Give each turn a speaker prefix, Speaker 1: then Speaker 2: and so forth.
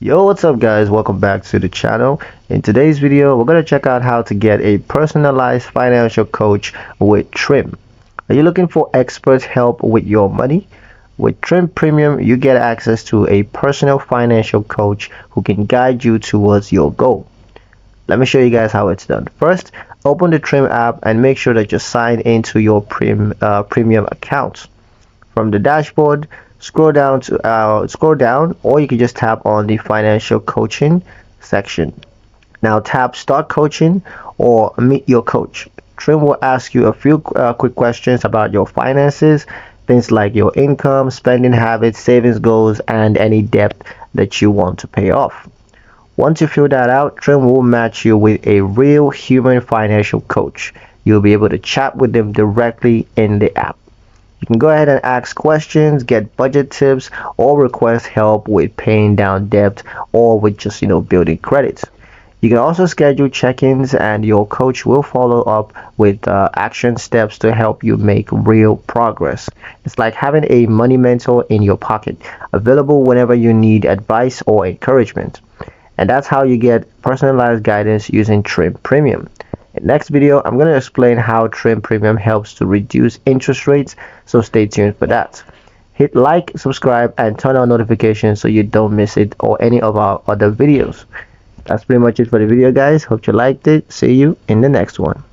Speaker 1: Yo, what's up guys? Welcome back to the channel. In today's video, we're going to check out how to get a personalized financial coach with Trim. Are you looking for expert help with your money? With Trim Premium, you get access to a personal financial coach who can guide you towards your goal. Let me show you guys how it's done. First, open the Trim app and make sure that you're signed into your premium account. From the dashboard, scroll down, or you can just tap on the financial coaching section. Now tap start coaching or meet your coach. Trim will ask you a few quick questions about your finances, things like your income, spending habits, savings goals, and any debt that you want to pay off. Once you fill that out, Trim will match you with a real human financial coach. You'll be able to chat with them directly in the app. You can go ahead and ask questions, get budget tips, or request help with paying down debt or with just, building credit. You can also schedule check-ins and your coach will follow up with action steps to help you make real progress. It's like having a money mentor in your pocket, available whenever you need advice or encouragement. And that's how you get personalized guidance using Trim Premium. In the next video, I'm going to explain how Trim Premium helps to reduce interest rates, so stay tuned for that. Hit like, subscribe, and turn on notifications so you don't miss it or any of our other videos. That's pretty much it for the video, guys. Hope you liked it. See you in the next one.